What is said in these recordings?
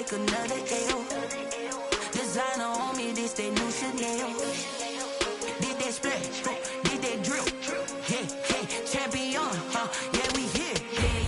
take another L. Designer on me, this that new Chanel. Did that splash, did that drip. Yeah, champion, yeah, we here.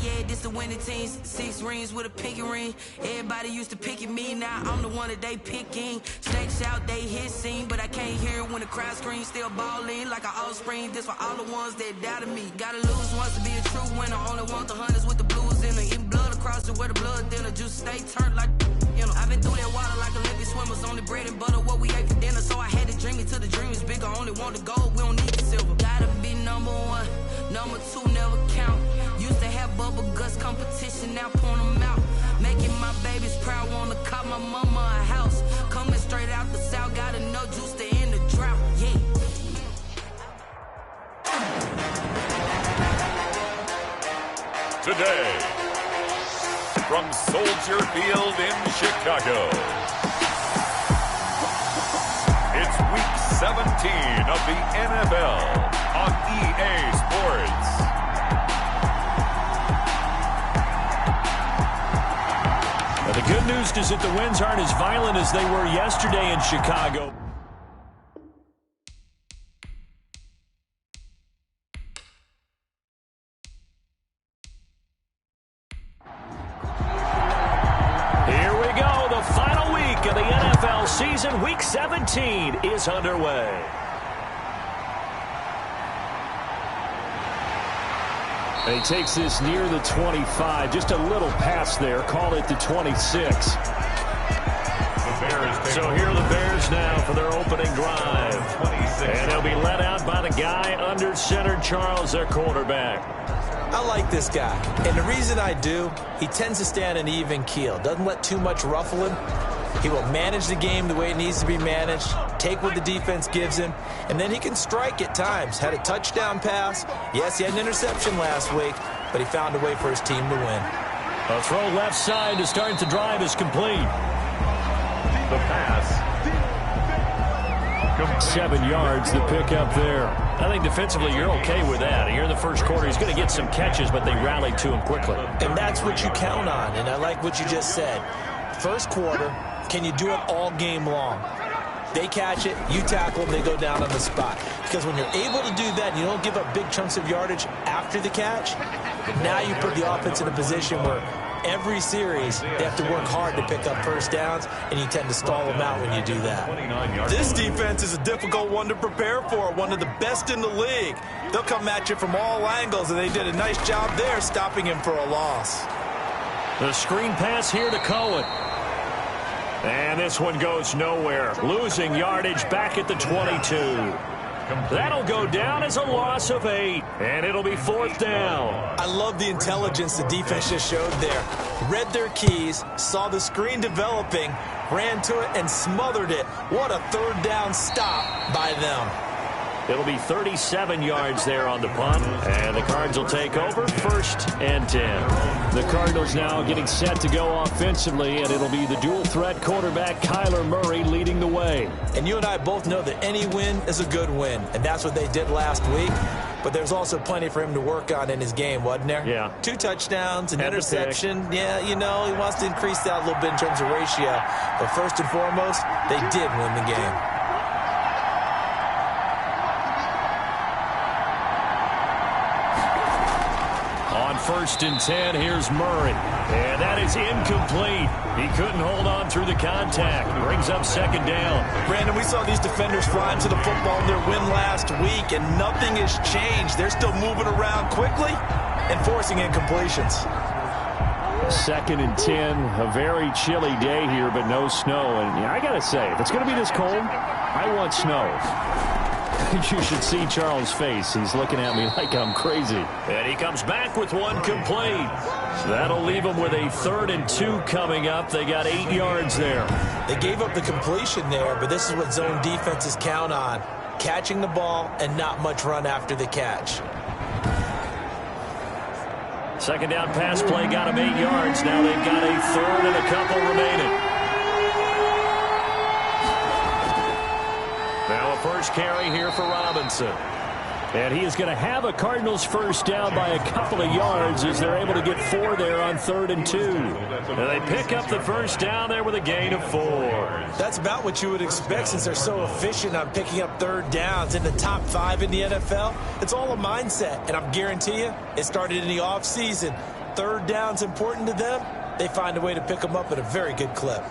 Yeah, this the winning team. 6 rings with a pinky ring. Everybody used to pick at me, now I'm the one that they picking. Snakes out, they hit scene, but I can't hear it when the crowd screams. Still balling like an offspring. This for all the ones that doubted me. Gotta lose once to be a true winner. Only want the hunters with the blues in it. Eating blood across it where the blood dinner. Juice stay turned like, you know. I've been through that water like Olympic swimmers. Only bread and butter, what we ate for dinner. So I had to dream it till the dream is bigger. Only want the gold, we don't need the silver. Gotta be number 1, number 2 never count. Used to have bubble guts competition, now point them out. Making my babies proud, wanna cop my mama a house. Coming straight out the south, gotta know juice to end the drought, yeah. Today, from Soldier Field in Chicago, it's Week 17 of the NFL on EA Sports. Now, the good news is that the winds aren't as violent as they were yesterday in Chicago. Here we go. The final week of the NFL season. Week 17 is underway. And he takes this near the 25. Just a little pass there. Call it the 26. So here are the Bears now for their opening drive. And they'll be led out by the guy under center, Charles, their quarterback. I like this guy. And the reason I do, he tends to stay on an even keel. Doesn't let too much ruffle him. He will manage the game the way it needs to be managed, take what the defense gives him, and then he can strike at times. Had a touchdown pass. Yes, he had an interception last week, but he found a way for his team to win. A throw left side to start the drive is complete. The pass. 7 yards, the pickup there. I think defensively you're okay with that. Here in the first quarter, he's going to get some catches, but they rallied to him quickly. And that's what you count on, and I like what you just said. First quarter, can you do it all game long? They catch it, you tackle them, they go down on the spot. Because when you're able to do that, and you don't give up big chunks of yardage after the catch, now you put the offense in a position where every series they have to work hard to pick up first downs, and you tend to stall them out when you do that. This defense is a difficult one to prepare for, one of the best in the league. They'll come at you from all angles, and they did a nice job there stopping him for a loss. The screen pass here to Cohen. And this one goes nowhere. Losing yardage back at the 22. That'll go down as a loss of 8. And it'll be 4th down. I love the intelligence the defense just showed there. Read their keys, saw the screen developing, ran to it, and smothered it. What a 3rd down stop by them. It'll be 37 yards there on the punt. And the Cards will take over 1st and 10. The Cardinals now getting set to go offensively, and it'll be the dual-threat quarterback Kyler Murray leading the way. And you and I both know that any win is a good win, and that's what they did last week. But there's also plenty for him to work on in his game, wasn't there? Yeah. 2 touchdowns, an interception. Yeah, you know, he wants to increase that a little bit in terms of ratio. But first and foremost, they did win the game. On 1st and 10, here's Murray. And that is incomplete. He couldn't hold on through the contact. Brings up 2nd down. Brandon, we saw these defenders flying to the football in their win last week, and nothing has changed. They're still moving around quickly and forcing incompletions. 2nd and 10, a very chilly day here, but no snow. And I got to say, if it's going to be this cold, I want snow. You should see Charles' face. He's looking at me like I'm crazy. And he comes back with one complete. So that'll leave him with a 3rd and 2 coming up. They got 8 yards there. They gave up the completion there, but this is what zone defenses count on. Catching the ball and not much run after the catch. 2nd down pass play got him 8 yards. Now they've got a 3rd and a couple remaining. Now a first carry here for Robinson. And he is going to have a Cardinals first down by a couple of yards as they're able to get 4 there on 3rd and 2. And they pick up the first down there with a gain of 4. That's about what you would expect since they're so efficient on picking up 3rd downs in the top 5 in the NFL. It's all a mindset, and I guarantee you it started in the offseason. 3rd down's important to them. They find a way to pick them up at a very good clip.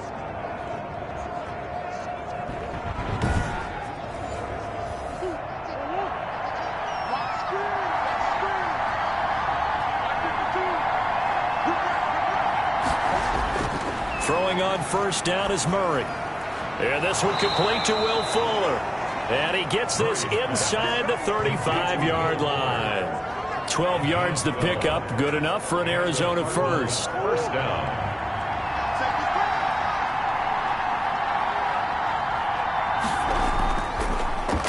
Throwing on first down is Murray. And this one complete to Will Fuller. And he gets this inside the 35-yard line. 12 yards to pick up. Good enough for an Arizona first. First down.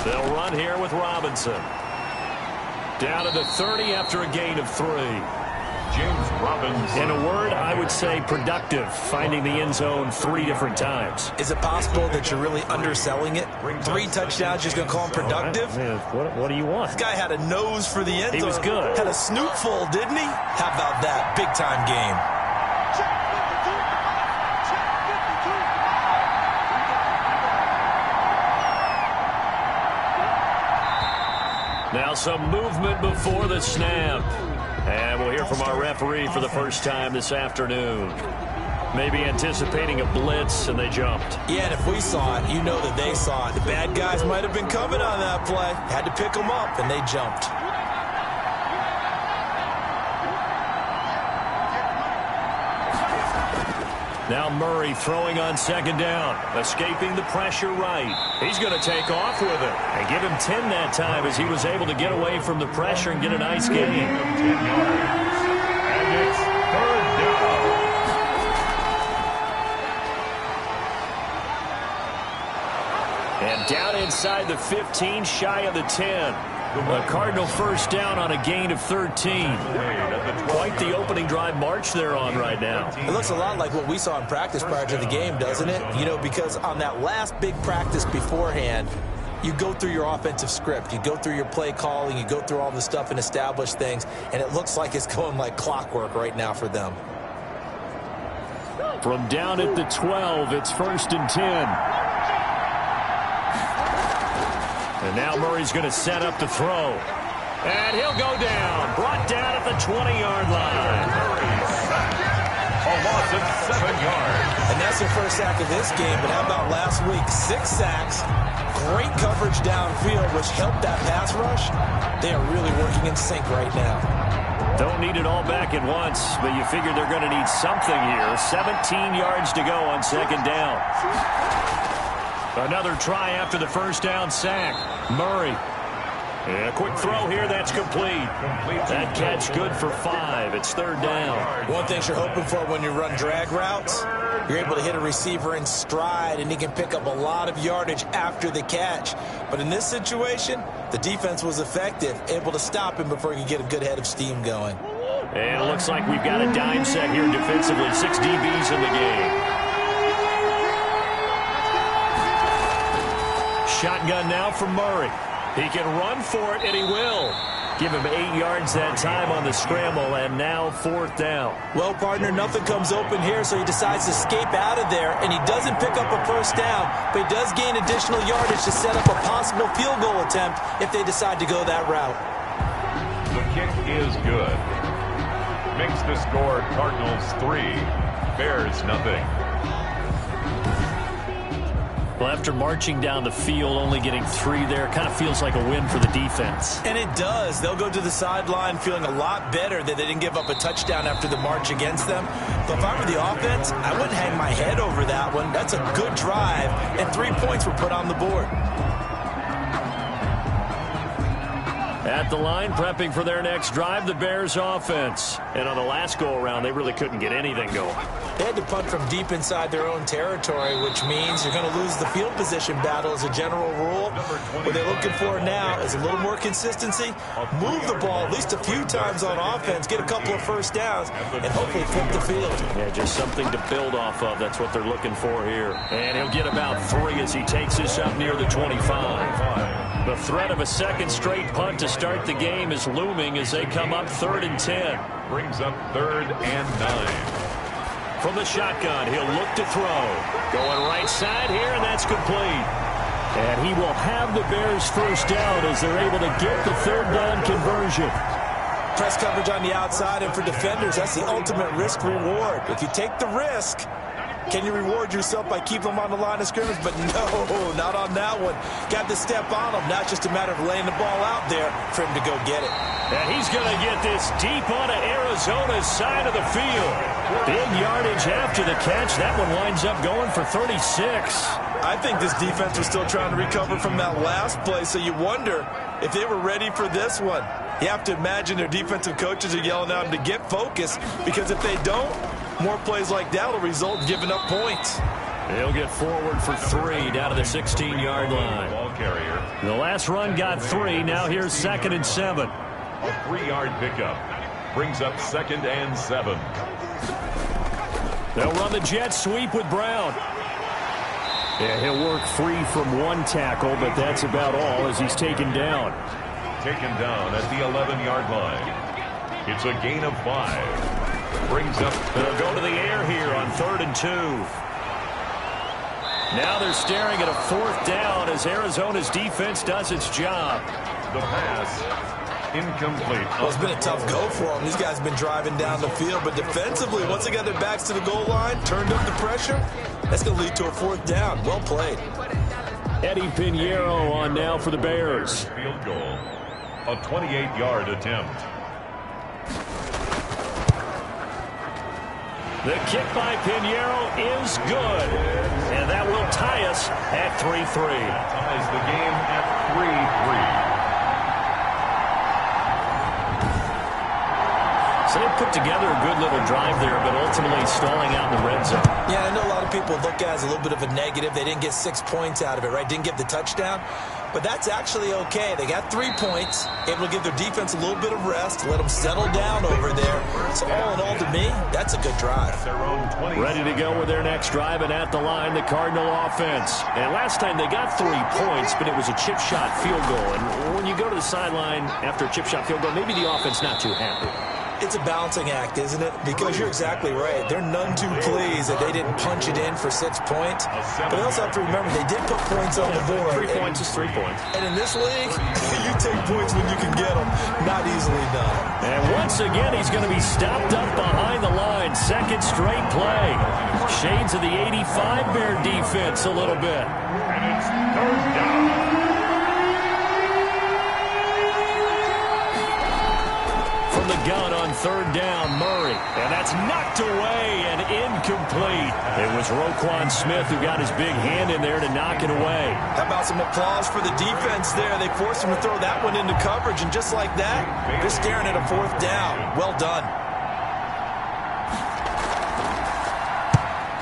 They'll run here with Robinson. Down to the 30 after a gain of 3. James Robinson. In a word, I would say productive, finding the end zone 3 different times. Is it possible that you're really underselling it? 3 touchdowns, just going to call him productive? What do you want? This guy had a nose for the end zone. He was good. Had a snootful, didn't he? How about that? Big-time game. Now some movement before the snap. And we'll hear from our referee for the first time this afternoon. Maybe anticipating a blitz, and they jumped. Yeah, and if we saw it, you know that they saw it. The bad guys might have been coming on that play. Had to pick them up, and they jumped. Now Murray throwing on 2nd down. Escaping the pressure right. He's going to take off with it. And give him 10 that time as he was able to get away from the pressure and get a nice gain. 10 yards. And it's 3rd down. And down inside the 15, shy of the 10. A Cardinal first down on a gain of 13. Quite the opening drive march they're on right now. It looks a lot like what we saw in practice prior to the game, doesn't it? You know, because on that last big practice beforehand, you go through your offensive script. You go through your play calling. You go through all the stuff and establish things. And it looks like it's going like clockwork right now for them. From down at the 12, it's 1st and 10. And now Murray's going to set up to throw. And he'll go down. Brought down at the 20-yard line. A loss of 7 yards. And that's their first sack of this game. But how about last week? 6 sacks. Great coverage downfield, which helped that pass rush. They are really working in sync right now. Don't need it all back at once, but you figure they're going to need something here. 17 yards to go on 2nd down. Another try after the first down sack. Murray. And a quick throw here, that's complete. That catch good for 5. It's 3rd down. One thing you're hoping for when you run drag routes, you're able to hit a receiver in stride, and he can pick up a lot of yardage after the catch. But in this situation, the defense was effective, able to stop him before he could get a good head of steam going. And it looks like we've got a dime set here defensively. 6 DBs in the game. Shotgun now for Murray. He can run for it, and he will. Give him 8 yards that time on the scramble, and now 4th down. Well, partner, nothing comes open here, so he decides to escape out of there, and he doesn't pick up a first down, but he does gain additional yardage to set up a possible field goal attempt if they decide to go that route. The kick is good. Makes the score Cardinals 3, Bears nothing. Well, after marching down the field, only getting 3 there, kind of feels like a win for the defense. And it does. They'll go to the sideline feeling a lot better that they didn't give up a touchdown after the march against them. But if I were the offense, I wouldn't hang my head over that one. That's a good drive, and 3 points were put on the board. At the line, prepping for their next drive, the Bears offense. And on the last go-around, they really couldn't get anything going. They had to punt from deep inside their own territory, which means you're going to lose the field position battle as a general rule. What they're looking for now is a little more consistency, move the ball at least a few times on offense, get a couple of first downs, and hopefully flip the field. Yeah, just something to build off of. That's what they're looking for here. And he'll get about 3 as he takes this up near the 25. The threat of a second straight punt to start the game is looming as they come up 3rd and 10. Brings up 3rd and 9. From the shotgun, he'll look to throw. Going right side here, and that's complete. And he will have the Bears first down as they're able to get the 3rd down conversion. Press coverage on the outside, and for defenders, that's the ultimate risk-reward. If you take the risk, can you reward yourself by keeping them on the line of scrimmage? But no, not on that one. Got to step on them. Now it's just a matter of laying the ball out there for him to go get it. And he's going to get this deep onto Arizona's side of the field. Big yardage after the catch. That one winds up going for 36. I think this defense was still trying to recover from that last play, so you wonder if they were ready for this one. You have to imagine their defensive coaches are yelling at them to get focused, because if they don't, more plays like that will result in giving up points. They'll get forward for 3 down to the 16-yard line. Ball carrier. The last run got 3. Now here's 2nd and 7. A 3-yard pickup. Brings up 2nd and 7. They'll run the jet sweep with Brown. Yeah, he'll work free from one tackle, but that's about all as he's taken down. Taken down at the 11-yard line. It's a gain of 5. Brings up. They'll go to the air here on 3rd and 2. Now they're staring at a 4th down as Arizona's defense does its job. The pass incomplete. Well, it's been a tough go for them. These guys have been driving down the field, but defensively, once they got their backs to the goal line, turned up the pressure, that's going to lead to a 4th down. Well played. Eddie Pinheiro on now for the Bears. Field goal. A 28-yard attempt. The kick by Pinheiro is good. And that will tie us at 3-3. Ties the game at 3-3. So they put together a good little drive there, but ultimately stalling out in the red zone. Yeah, I know a lot of people look at it as a little bit of a negative. They didn't get 6 points out of it, right? Didn't get the touchdown. But that's actually okay. They got 3 points, able to give their defense a little bit of rest, let them settle down over there. So all in all, to me, that's a good drive. Ready to go with their next drive, and at the line, the Cardinal offense. And last time they got 3 points, but it was a chip shot field goal. And when you go to the sideline after a chip shot field goal, maybe the offense not too happy. It's a balancing act, isn't it? Because you're exactly right. They're none too pleased that they didn't punch it in for 6 points. But they also have to remember they did put points on the board. 3 points is 3 points. And in this league, you take points when you can get them. Not easily done. And once again, he's going to be stopped up behind the line. 2nd straight play. Shades of the 85 Bear defense a little bit. And it's 3rd down. From the gun on 3rd down, Murray. And that's knocked away and incomplete. It was Roquan Smith who got his big hand in there to knock it away. How about some applause for the defense there? They forced him to throw that one into coverage, and just like that, they're staring at a 4th down. Well done.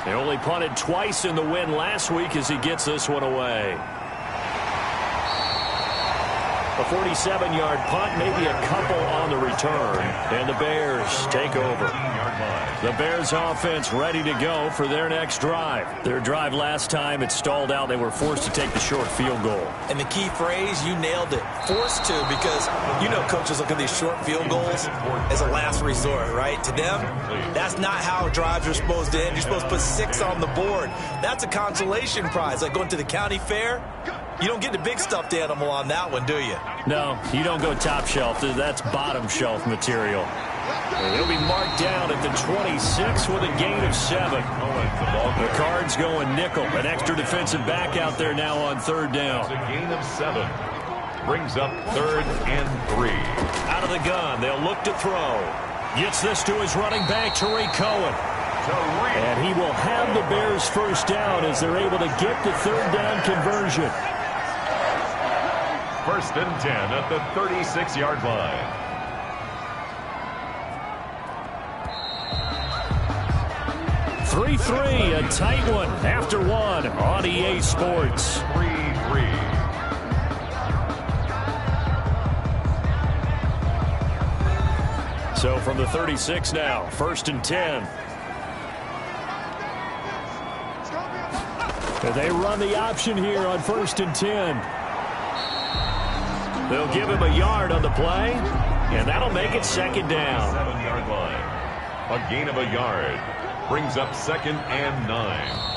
They only punted twice in the win last week as he gets this one away. A 47-yard punt, maybe a couple on the return. And the Bears take over. The Bears offense ready to go for their next drive. Their drive last time, it stalled out. They were forced to take the short field goal. And the key phrase, you nailed it. Forced to, because you know coaches look at these short field goals as a last resort, right? To them, that's not how drives are supposed to end. You're supposed to put 6 on the board. That's a consolation prize. Like going to the county fair, you don't get the big stuffed animal on that one, do you? No, you don't go top shelf. That's bottom shelf material. He'll be marked down at the 26 with a gain of 7. The Cards going nickel. An extra defensive back out there now on 3rd down. It's a gain of 7. Brings up 3rd and 3. Out of the gun, they'll look to throw. Gets this to his running back, Tariq Cohen. And he will have the Bears first down as they're able to get the 3rd down conversion. 1st and 10 at the 36-yard line. (3-3), a tight one after one on EA Sports. 3-3. So from the 36 now, 1st and 10. They run the option here on 1st and 10. They'll give him a yard on the play, and that'll make it second down. 7-yard line. A gain of a yard. Brings up 2nd and 9.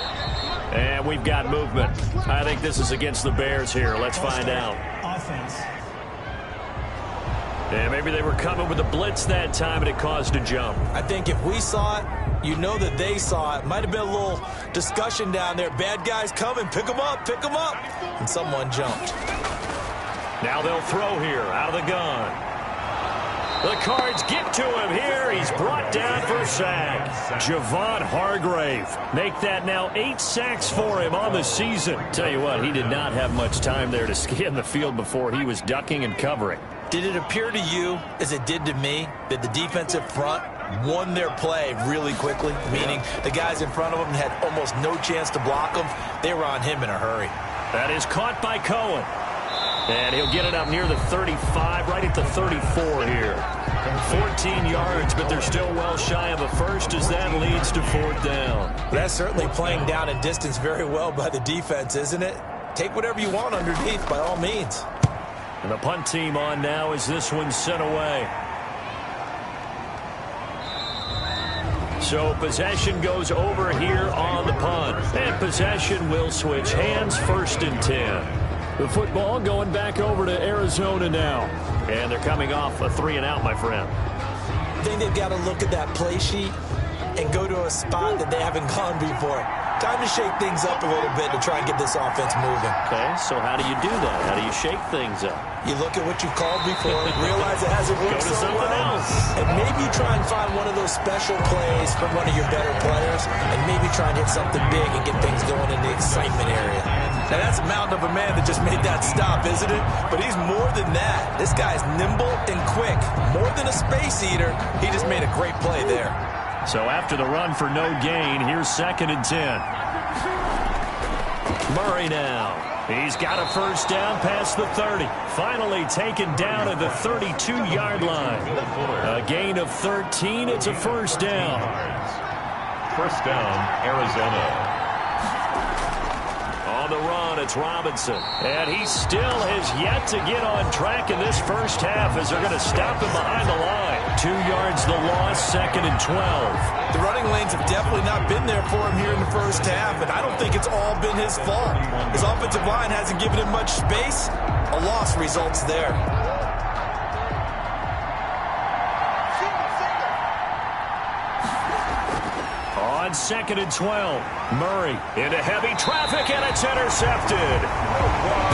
And we've got movement. I think this is against the Bears here. Let's find out. Offense. And maybe they were coming with a blitz that time, and it caused a jump. I think if we saw it, you know that they saw it. Might have been a little discussion down there. Bad guys coming. Pick them up. Pick them up. And someone jumped. Now they'll throw here out of the gun. The Cards get to him here. He's brought down for a sack. Javon Hargrave. Make that now 8 sacks for him on the season. Tell you what, he did not have much time there to scan the field before he was ducking and covering. Did it appear to you, as it did to me, that the defensive front won their play really quickly? Meaning the guys in front of them had almost no chance to block him. They were on him in a hurry. That is caught by Cohen. And he'll get it up near the 35, right at the 34 here. 14 yards, but they're still well shy of a first as that leads to 4th down. That's certainly playing down in distance very well by the defense, isn't it? Take whatever you want underneath by all means. And the punt team on now as this one's sent away. So possession goes over here on the punt. And possession will switch hands, 1st and 10. The football going back over to Arizona now. And they're coming off a 3-and-out, my friend. I think they've got to look at that play sheet and go to a spot that they haven't gone before. Time to shake things up a little bit to try and get this offense moving. Okay, so how do you do that? How do you shake things up? You look at what you've called before, realize it hasn't worked so well, and maybe try and find one of those special plays from one of your better players, and maybe try and hit something big and get things going in the excitement area. Now that's a mountain of a man that just made that stop, isn't it? But he's more than that. This guy's nimble and quick. More than a space eater, he just made a great play there. So after the run for no gain, here's 2nd and 10. Murray now. He's got a first down past the 30. Finally taken down at the 32-yard line. A gain of 13. It's a first down. First down, Arizona. On the run, it's Robinson. And he still has yet to get on track in this first half as they're going to stop him behind the line. 2 yards the loss, 2nd and 12. The running lanes have definitely not been there for him here in the first half, and I don't think it's all been his fault. His offensive line hasn't given him much space. A loss results there. On 2nd and 12, Murray into heavy traffic, and it's intercepted.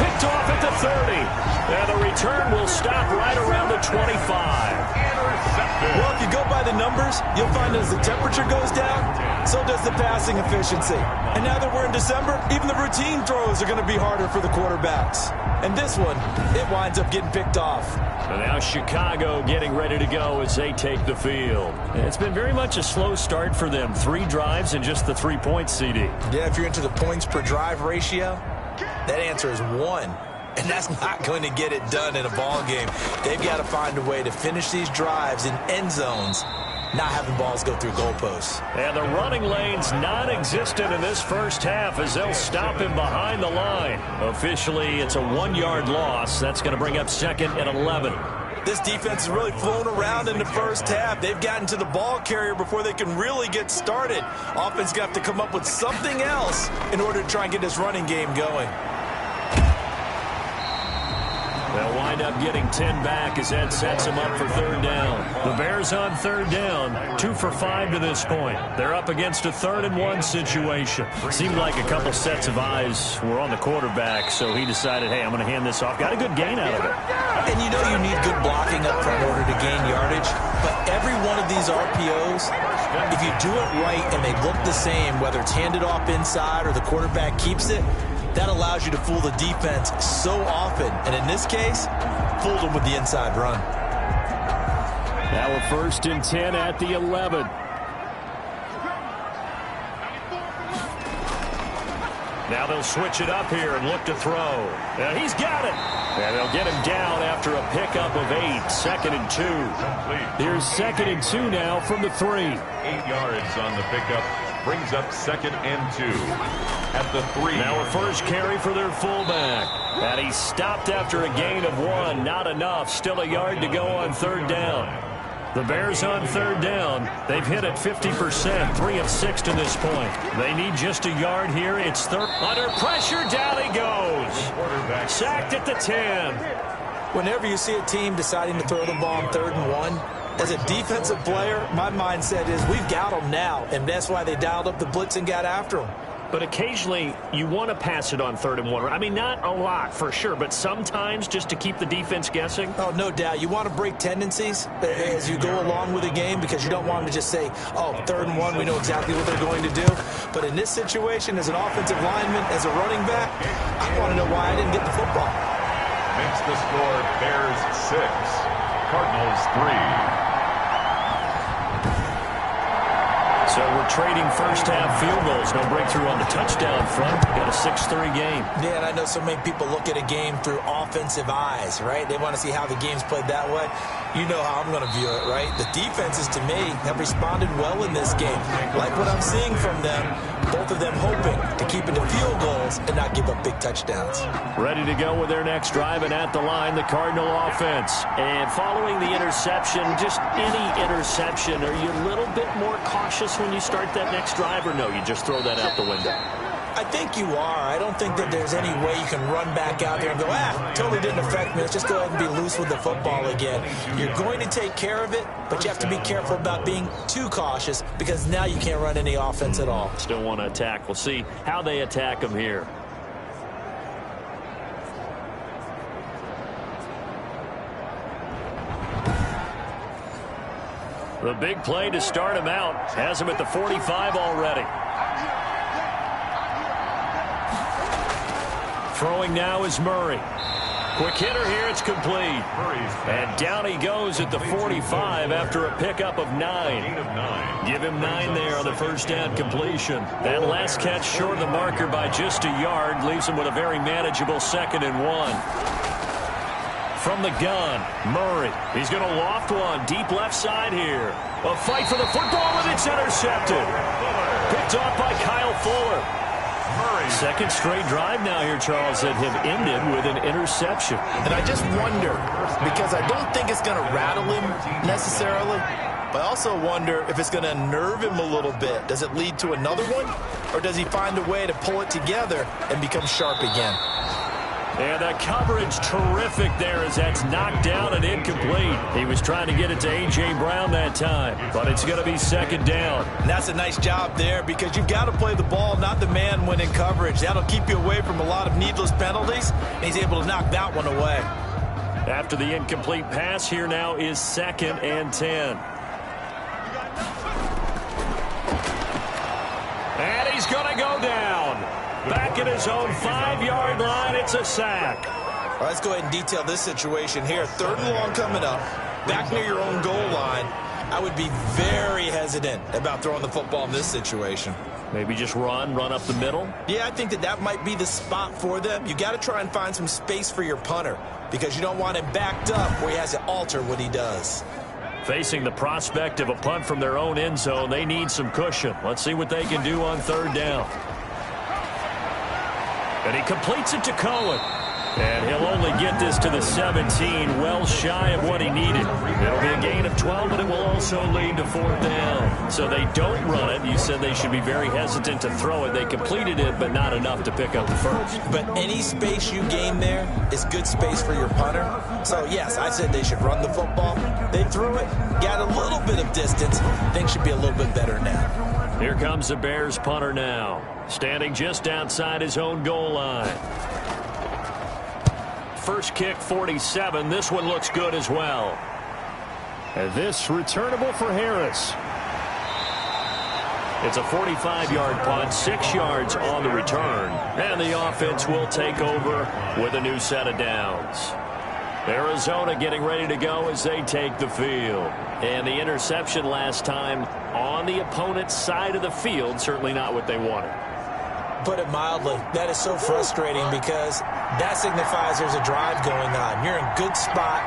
Picked off at the 30. And the return will stop right around the 25. Well, if you go by the numbers, you'll find as the temperature goes down, so does the passing efficiency. And now that we're in December, even the routine throws are going to be harder for the quarterbacks. And this one, it winds up getting picked off. And now Chicago getting ready to go as they take the field. It's been very much a slow start for them. 3 drives and just the 3 points, CD. Yeah, if you're into the points per drive ratio, that answer is 1. And that's not going to get it done in a ball game. They've got to find a way to finish these drives in end zones, not having balls go through goalposts. And the running lane's non-existent in this first half as they'll stop him behind the line. Officially, it's a 1-yard loss. That's going to bring up 2nd and 11. This defense has really flown around in the first half. They've gotten to the ball carrier before they can really get started. Offense got to come up with something else in order to try and get this running game going. They'll wind up getting 10 back as that sets them up for 3rd down. The Bears on 3rd down, 2 for 5 to this point. They're up against a 3rd and 1 situation. Seemed like a couple sets of eyes were on the quarterback, so he decided, hey, I'm going to hand this off. Got a good gain out of it. And you know you need good blocking up front in order to gain yardage, but every one of these RPOs, if you do it right and they look the same, whether it's handed off inside or the quarterback keeps it, that allows you to fool the defense so often. And in this case, fooled them with the inside run. Now a 1st and 10 at the 11. Now they'll switch it up here and look to throw. And he's got it. And they'll get him down after a pickup of 8. 2nd and 2. Here's 2nd and 2 now from the 3. 8 yards on the pickup. brings up 2nd and 2 at the 3. Now a first carry for their fullback. And he stopped after a gain of 1. Not enough. Still a yard to go on 3rd down. The Bears on 3rd down. They've hit it 50%, 3 of 6 to this point. They need just a yard here. It's 3rd. Under pressure, down he goes. Sacked at the 10. Whenever you see a team deciding to throw the ball on 3rd and 1, as a defensive player, my mindset is we've got them now, and that's why they dialed up the blitz and got after them. But occasionally, you want to pass it on 3rd and 1. I mean, not a lot for sure, but sometimes just to keep the defense guessing. Oh, no doubt. You want to break tendencies as you go along with the game because you don't want them to just say, oh, 3rd and 1, we know exactly what they're going to do. But in this situation, as an offensive lineman, as a running back, I want to know why I didn't get the football. Makes the score Bears 6, Cardinals 3. So we're trading first-half field goals. No breakthrough on the touchdown front. Got a 6-3 game. Yeah, and I know so many people look at a game through offensive eyes, right? They want to see how the game's played that way. You know how I'm going to view it, right? The defenses, to me, have responded well in this game. Like what I'm seeing from them, both of them hoping to keep it to field goals and not give up big touchdowns. Ready to go with their next drive, and at the line, the Cardinal offense. And following the interception, just any interception, are you a little bit more cautious when you start that next drive, or no, you just throw that out the window? I think you are. I don't think that there's any way you can run back out there and go, totally didn't affect me. Let's just go ahead and be loose with the football again. You're going to take care of it, but you have to be careful about being too cautious because now you can't run any offense at all. Still want to attack. We'll see how they attack them here. The big play to start him out. Has him at the 45 already. Throwing now is Murray. Quick hitter here, it's complete. And down he goes at the 45 after a pickup of 9. Give him 9 there on the first down completion. That last catch short of the marker by just a yard leaves him with a very manageable 2nd and 1. From the gun, Murray. He's going to loft one deep left side here. A fight for the football, and it's intercepted. Picked off by Kyle Fuller. Second straight drive now here, Charles, that have ended with an interception. And I just wonder, because I don't think it's going to rattle him necessarily, but I also wonder if it's going to unnerve him a little bit. Does it lead to another one, or does he find a way to pull it together and become sharp again? And the coverage terrific there as that's knocked down and incomplete. He was trying to get it to A.J. Brown that time, but it's going to be 2nd down. And that's a nice job there because you've got to play the ball, not the man when in coverage. That'll keep you away from a lot of needless penalties, and he's able to knock that one away. After the incomplete pass, here now is 2nd and 10. And he's going to go down. Back at his own 5-yard line, it's a sack. All right, let's go ahead and detail this situation here. 3rd and long coming up, back near your own goal line. I would be very hesitant about throwing the football in this situation. Maybe just run up the middle? Yeah, I think that might be the spot for them. You got to try and find some space for your punter because you don't want him backed up where he has to alter what he does. Facing the prospect of a punt from their own end zone, they need some cushion. Let's see what they can do on 3rd down. And he completes it to Cohen. And he'll only get this to the 17, well shy of what he needed. It'll be a gain of 12, but it will also lead to 4th down. So they don't run it. You said they should be very hesitant to throw it. They completed it, but not enough to pick up the first. But any space you gain there is good space for your punter. So, yes, I said they should run the football. They threw it, got a little bit of distance. Things should be a little bit better now. Here comes the Bears punter now, standing just outside his own goal line. First kick, 47. This one looks good as well. And this returnable for Harris. It's a 45-yard punt, 6 yards on the return. And the offense will take over with a new set of downs. Arizona getting ready to go as they take the field. And the interception last time on the opponent's side of the field, certainly not what they wanted. Put it mildly, that is so frustrating because that signifies there's a drive going on. You're in a good spot,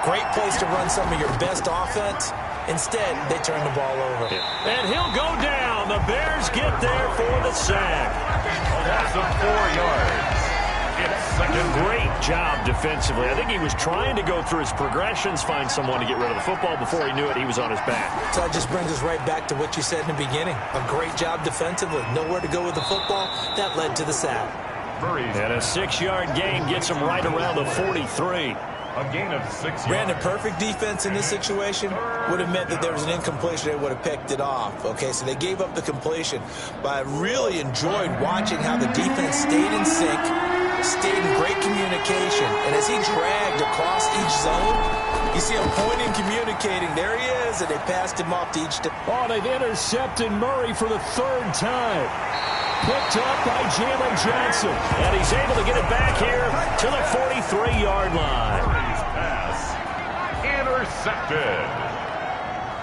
great place to run some of your best offense, Instead, they turn the ball over. And he'll go down. The Bears get there for the sack. A loss of 4 yards. It's second. Great job defensively. I think he was trying to go through his progressions, find someone to get rid of the football. Before he knew it, he was on his back. So that just brings us right back to what you said in the beginning. A great job defensively. Nowhere to go with the football. That led to the sack. And a 6-yard gain gets him right around the 43. A gain of 6 yards. Brandon, perfect defense in this situation would have meant that there was an incompletion. They would have picked it off. Okay, so they gave up the completion. But I really enjoyed watching how the defense stayed in sync, stayed in great communication. And as he dragged across each zone, you see him pointing, communicating. There he is, and they passed him off to each. Oh, they've intercepted Murray for the 3rd time. Picked up by Jalen Johnson. And he's able to get it back here to the 43-yard line. Pass intercepted.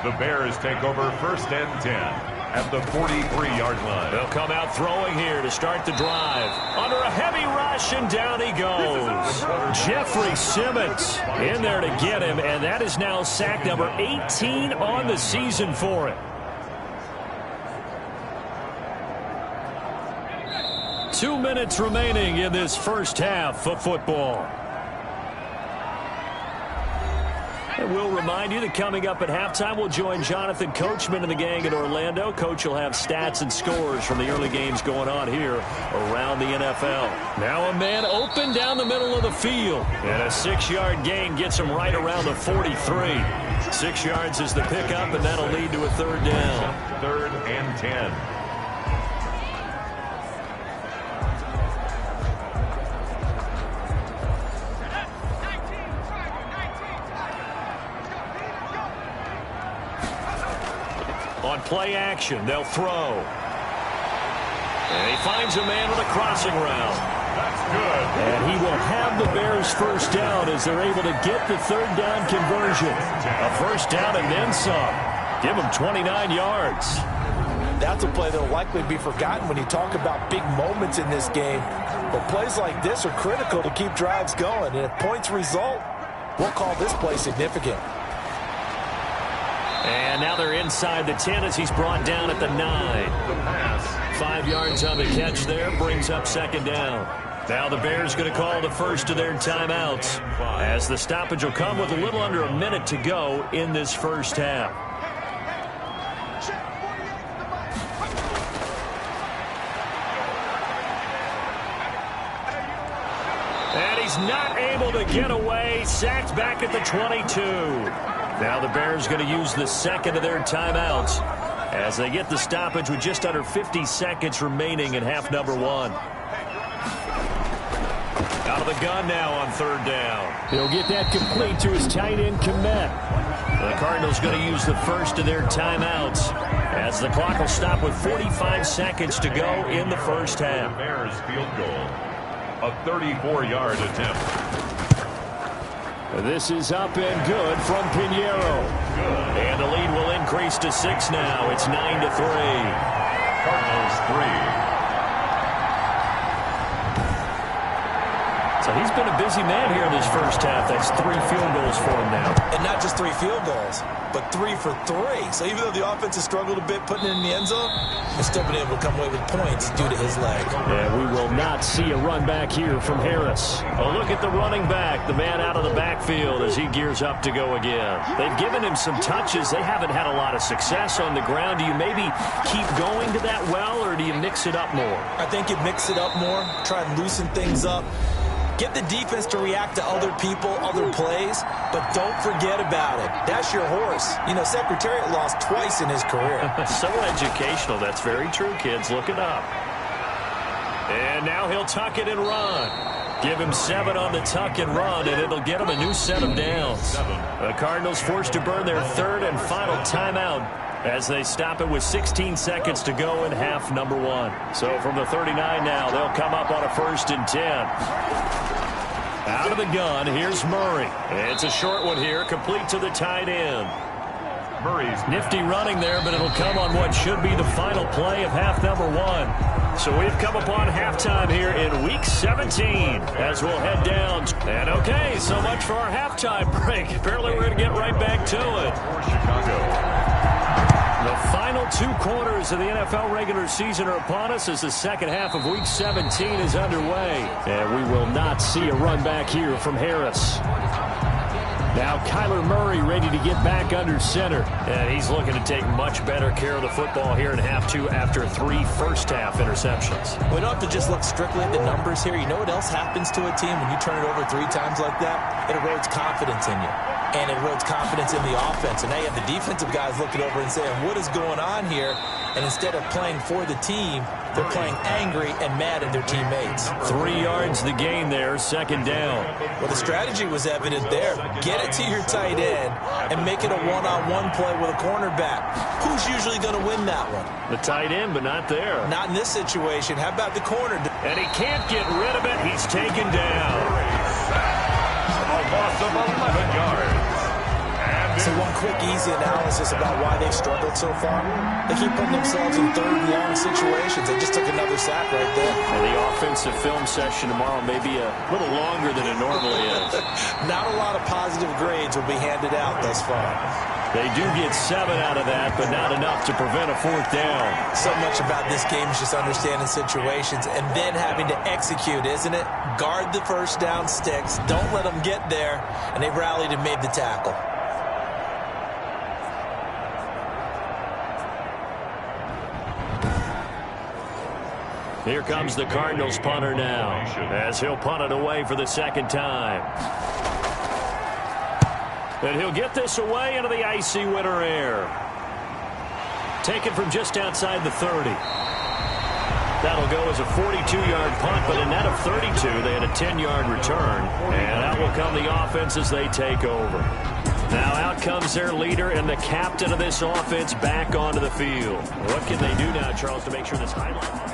The Bears take over 1st and 10 at the 43-yard line. They'll come out throwing here to start the drive. Under a heavy rush, and down he goes. Jeffrey Simmons in there to get him, and that is now sack number 18 on the season for him. 2 minutes remaining in this first half of football. And we'll remind you that coming up at halftime, we'll join Jonathan Coachman and the gang in Orlando. Coach will have stats and scores from the early games going on here around the NFL. Now a man open down the middle of the field. And a 6-yard gain gets him right around the 43. 6 yards is the pickup, and that'll lead to a 3rd down. 3rd and 10. On play action, they'll throw. And he finds a man with a crossing route. That's good. And he will have the Bears 1st down as they're able to get the 3rd down conversion. A 1st down and then some. Give him 29 yards. That's a play that will likely be forgotten when you talk about big moments in this game. But plays like this are critical to keep drives going. And if points result, we'll call this play significant. And now they're inside the 10 as he's brought down at the 9. The pass. 5 yards on the catch there, brings up 2nd down. Now the Bears going to call the first of their timeouts as the stoppage will come with a little under a minute to go in this first half. And he's not able to get away, sacked back at the 22. Now the Bears going to use the 2nd of their timeouts as they get the stoppage with just under 50 seconds remaining in half number 1. Out of the gun now on 3rd down. He'll get that complete to his tight end, Kmet. The Cardinals going to use the 1st of their timeouts as the clock will stop with 45 seconds to go in the first half. Bears field goal. A 34-yard attempt. This is up and good from Pinheiro. And the lead will increase to 6 now. It's 9-3. Cardinals 3. So he's been a busy man here in this first half. That's 3 field goals for him now. And not just 3 field goals, but 3 for 3. So even though the offense has struggled a bit putting it in the end zone, they've still been able to come away with points due to his leg. Yeah, we will not see a run back here from Harris. A look at the running back, the man out of the backfield as he gears up to go again. They've given him some touches. They haven't had a lot of success on the ground. Do you maybe keep going to that well, or do you mix it up more? I think you mix it up more, try and loosen things up. Get the defense to react to other people, other plays, but don't forget about it. That's your horse. You know, Secretariat lost twice in his career. So educational. That's very true, kids. Look it up. And now he'll tuck it and run. Give him 7 on the tuck and run, and it'll get him a new set of downs. The Cardinals forced to burn their 3rd and final timeout as they stop it with 16 seconds to go in half number 1. So from the 39 now, they'll come up on a 1st and 10. Out of the gun, here's Murray. It's a short one here, complete to the tight end. Murray's nifty running there, but it'll come on what should be the final play of half number 1. So we've come upon halftime here in Week 17 as we'll head down. And okay, so much for our halftime break. Apparently we're going to get right back to it. for Chicago. 2 quarters of the NFL regular season are upon us as the second half of Week 17 is underway. And we will not see a run back here from Harris. Now Kyler Murray ready to get back under center. And he's looking to take much better care of the football here in half 2 after 3 first-half interceptions. We don't have to just look strictly at the numbers here. You know what else happens to a team when you turn it over 3 times like that? It erodes confidence in you. And it erodes confidence in the offense. And now you have the defensive guys looking over and saying, what is going on here? And instead of playing for the team, they're playing angry and mad at their teammates. 3 yards the gain there, second down. Well, the strategy was evident there. Get it to your tight end and make it a one-on-one play with a cornerback. Who's usually going to win that one? The tight end, but not there. Not in this situation. How about the corner? And he can't get rid of it. He's taken down. A loss of 11 yards. So one quick, easy analysis about why they've struggled so far. They keep putting themselves in third and long situations. They just took another sack right there. And the offensive film session tomorrow may be a little longer than it normally is. Not a lot of positive grades will be handed out thus far. They do get 7 out of that, but not enough to prevent a 4th down. So much about this game is just understanding situations and then having to execute, isn't it? Guard the first down sticks. Don't let them get there. And they rallied and made the tackle. Here comes the Cardinals punter now, as he'll punt it away for the second time. And he'll get this away into the icy winter air. Taken from just outside the 30. That'll go as a 42-yard punt, but a net of 32. They had a 10-yard return. And out will come the offense as they take over. Now out comes their leader and the captain of this offense back onto the field. What can they do now, Charles, to make sure this highlight?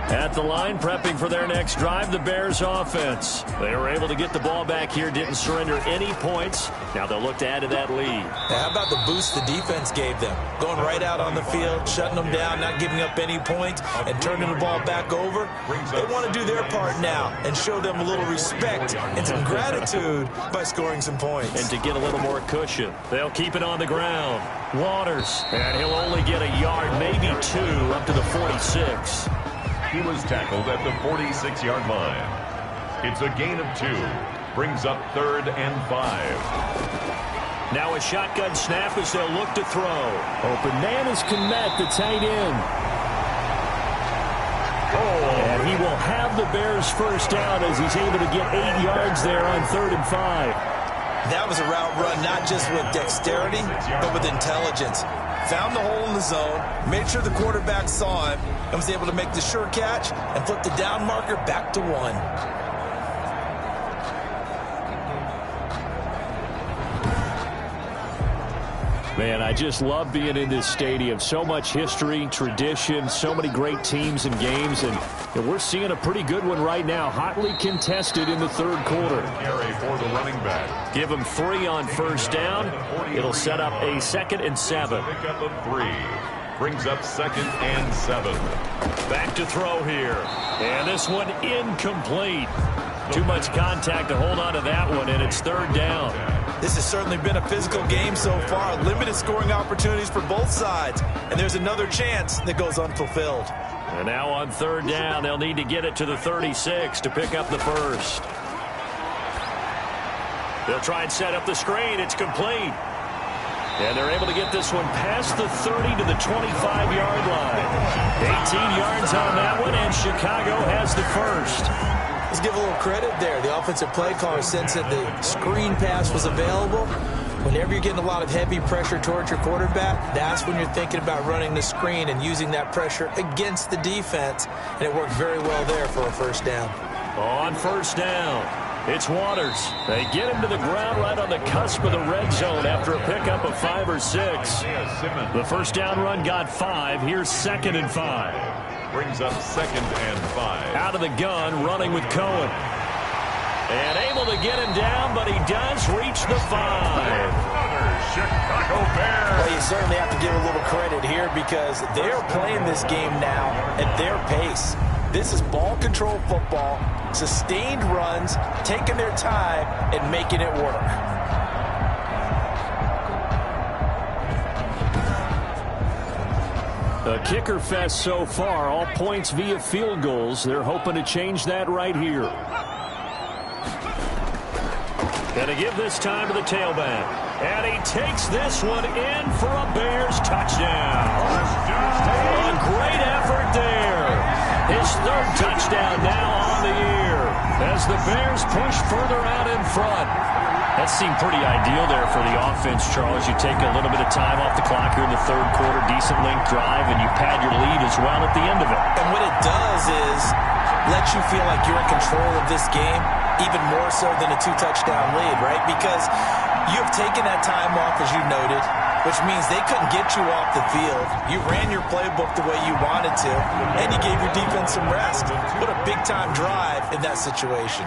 At the line, prepping for their next drive, the Bears offense. They were able to get the ball back here, didn't surrender any points. Now they'll look to add to that lead. Now, how about the boost the defense gave them? Going right out on the field, shutting them down, not giving up any points, and turning the ball back over. They want to do their part now and show them a little respect and some gratitude by scoring some points. And to get a little more cushion, they'll keep it on the ground. Waters, and he'll only get a yard, maybe 2, up to the 46. He was tackled at the 46-yard line. It's a gain of 2. Brings up 3rd and 5. Now a shotgun snap as they'll look to throw. Open man is Kmet, the tight end. And he will have the Bears first down as he's able to get 8 yards there on 3rd and 5. That was a route run not just with dexterity, but with intelligence. Found the hole in the zone, made sure the quarterback saw him, and was able to make the sure catch and flip the down marker back to 1. Man, I just love being in this stadium. So much history, tradition, so many great teams and games, and we're seeing a pretty good one right now. Hotly contested in the 3rd quarter. Carry for the running back. Give him 3 on first down. It'll set up a 2nd and 7. Pick up of 3. Brings up 2nd and 7. Back to throw here. And this one incomplete. Too much contact to hold on to that one, and it's 3rd down. This has certainly been a physical game so far. Limited scoring opportunities for both sides. And there's another chance that goes unfulfilled. And now on 3rd down, they'll need to get it to the 36 to pick up the first. They'll try and set up the screen. It's complete. And they're able to get this one past the 30 to the 25-yard line. 18 yards on that one, and Chicago has the first. Let's give a little credit there. The offensive play caller sensed that the screen pass was available. Whenever you're getting a lot of heavy pressure towards your quarterback, that's when you're thinking about running the screen and using that pressure against the defense. And it worked very well there for a first down. On first down, it's Waters. They get him to the ground right on the cusp of the red zone after a pickup of 5 or 6. The first down run got 5. Here's 2nd and 5. Brings up 2nd and 5. Out of the gun, running with Cohen. And able to get him down, but he does reach the 5. Another Chicago Bears. Well, you certainly have to give a little credit here because they're playing this game now at their pace. This is ball control football, sustained runs, taking their time, and making it work. A kicker fest so far, all points via field goals. They're hoping to change that right here. Gonna give this time to the tailback. And he takes this one in for a Bears touchdown. A great effort there. His third touchdown now on the year as the Bears push further out in front. That seemed pretty ideal there for the offense, Charles. You take a little bit of time off the clock here in the third quarter, decent length drive, and you pad your lead as well at the end of it. And what it does is let you feel like you're in control of this game, even more so than a 2-touchdown lead, right? Because you have taken that time off, as you noted, which means they couldn't get you off the field. You ran your playbook the way you wanted to, and you gave your defense some rest. What a big-time drive in that situation.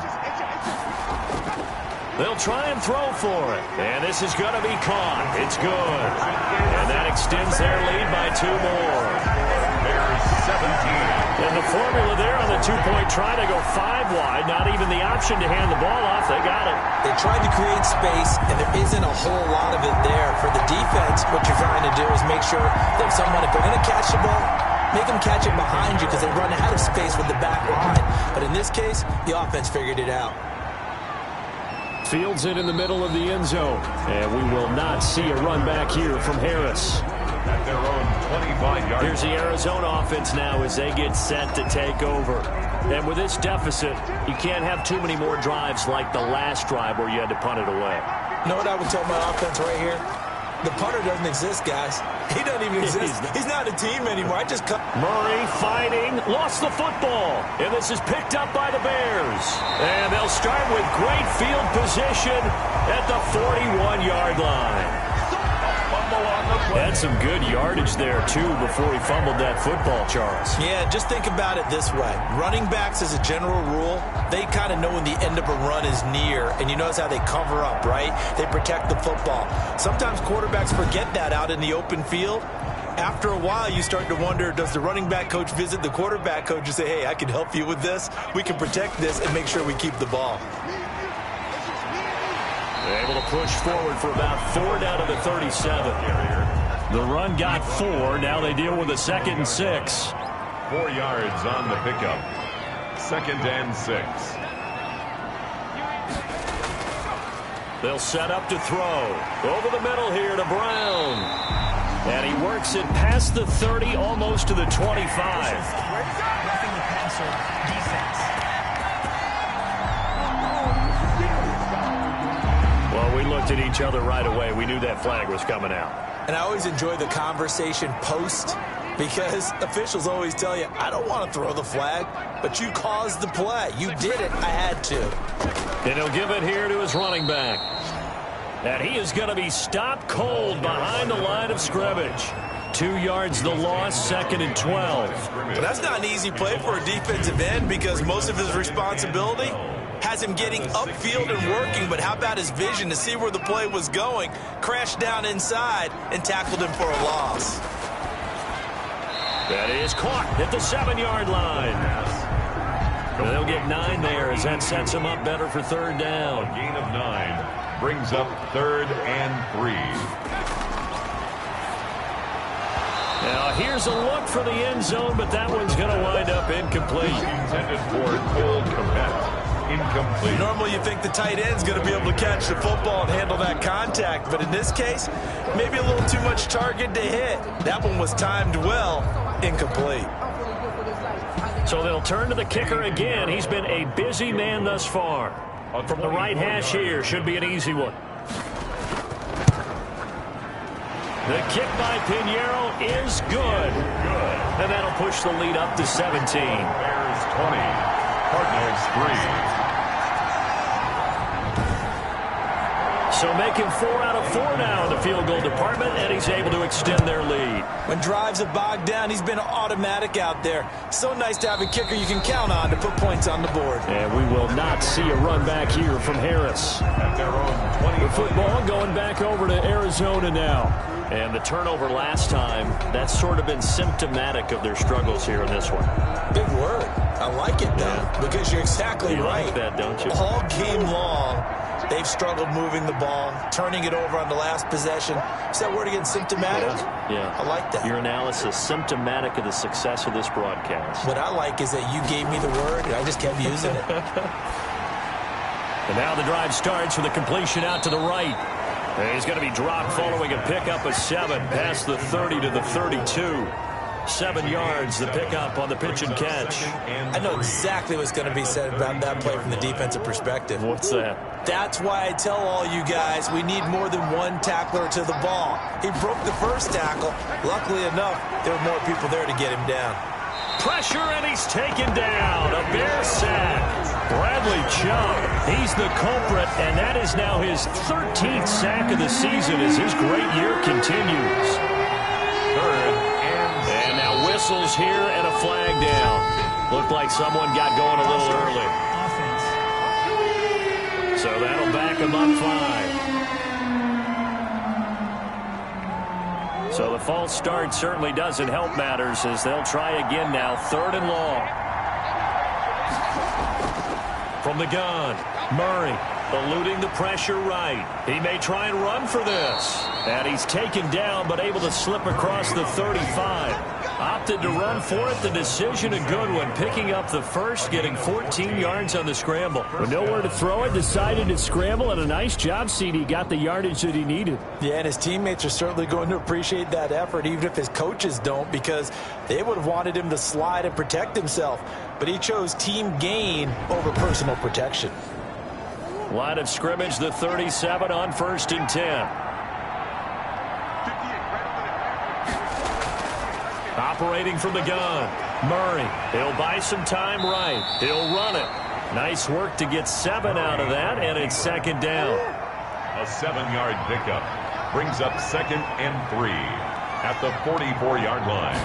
They'll try and throw for it. And this is going to be caught. It's good. And that extends their lead by 2 more. Bears 17. And the formula there on the 2-point try to go 5 wide. Not even the option to hand the ball off. They got it. They tried to create space, and there isn't a whole lot of it there. For the defense, what you're trying to do is make sure that someone, if they're going to catch the ball, make them catch it behind you because they run out of space with the back line. But in this case, the offense figured it out. Fields it in the middle of the end zone. And we will not see a run back here from Harris. At their own 25-yard. Here's the Arizona offense now as they get set to take over. And with this deficit, you can't have too many more drives like the last drive where you had to punt it away. You know what I would tell my offense right here? The punter doesn't exist, guys. He doesn't even exist. He's not a team anymore. Murray fighting, lost the football. And this is picked up by the Bears. And they'll start with great field position at the 41-yard line. Had some good yardage there, too, before he fumbled that football, Charles. Yeah, just think about it this way. Running backs, as a general rule, they kind of know when the end of a run is near, and you notice how they cover up, right? They protect the football. Sometimes quarterbacks forget that out in the open field. After a while, you start to wonder, does the running back coach visit the quarterback coach and say, hey, I can help you with this. We can protect this and make sure we keep the ball. They're able to push forward for about 4 down to the 37. The run got 4. Now they deal with a 2nd and 6. 4 yards on the pickup. 2nd and 6. They'll set up to throw. Over the middle here to Brown. And he works it past the 30, almost to the 25. Roughing the passer defense. Well, we looked at each other right away. We knew that flag was coming out. And I always enjoy the conversation post because officials always tell you, I don't want to throw the flag, but you caused the play. You did it. I had to. And he'll give it here to his running back. And he is going to be stopped cold behind the line of scrimmage. 2 yards the loss, 2nd and 12. But that's not an easy play for a defensive end because most of his responsibility has him getting upfield and working, but how about his vision to see where the play was going, crashed down inside, and tackled him for a loss. That is caught at the 7-yard line. And they'll get 9 there as that sets him up better for 3rd down. A gain of 9 brings up 3rd and 3. Now here's a look for the end zone, but that one's going to wind up incomplete. Intended for Cole Kmet. Incomplete. Normally you think the tight end's going to be able to catch the football and handle that contact, but in this case, maybe a little too much target to hit. That one was timed well, incomplete. So they'll turn to the kicker again. He's been a busy man thus far. From the right hash here, should be an easy one. The kick by Pinheiro is good. And that'll push the lead up to 17. Bears 20, Cardinals 3. So making 4 out of 4 now in the field goal department, and he's able to extend their lead. When drives have bogged down, he's been automatic out there. So nice to have a kicker you can count on to put points on the board. And we will not see a run back here from Harris. At their own 20. The football going back over to Arizona now. And the turnover last time, that's sort of been symptomatic of their struggles here in this one. Big word. I like it, though, because you're exactly you right. like that, don't you? All game long, They've struggled moving the ball, turning it over on the last possession. Is that word again, symptomatic? Yeah. I like that. Your analysis, symptomatic of the success of this broadcast. What I like is that you gave me the word, and I just kept using it. And now the drive starts with a completion out to the right. And he's going to be dropped following a pickup of 7 past the 30 to the 32. 7 yards, the pickup on the pitch and catch. I know exactly what's going to be said about that play from the defensive perspective. What's that? That's why I tell all you guys we need more than one tackler to the ball. He broke the first tackle. Luckily enough, there were more people there to get him down. Pressure, and he's taken down. A Bear sack. Bradley Chubb, he's the culprit, and that is now his 13th sack of the season as his great year continues. And now whistles here and a flag down. Looked like someone got going a little early. So that'll back him up 5. So the false start certainly doesn't help matters as they'll try again now. 3rd and long. From the gun, Murray eluding the pressure right. He may try and run for this. And he's taken down but able to slip across the 35. Opted to run for it. The decision a good one. Picking up the first, getting 14 yards on the scramble. With nowhere to throw it, decided to scramble, and a nice job, CD. Got the yardage that he needed. Yeah, and his teammates are certainly going to appreciate that effort, even if his coaches don't, because they would have wanted him to slide and protect himself. But he chose team gain over personal protection. Line of scrimmage, the 37 on 1st and 10. Operating from the gun, Murray. He'll buy some time right. He'll run it. Nice work to get 7 out of that, and it's 2nd down. A 7-yard pickup brings up 2nd and 3 at the 44-yard line.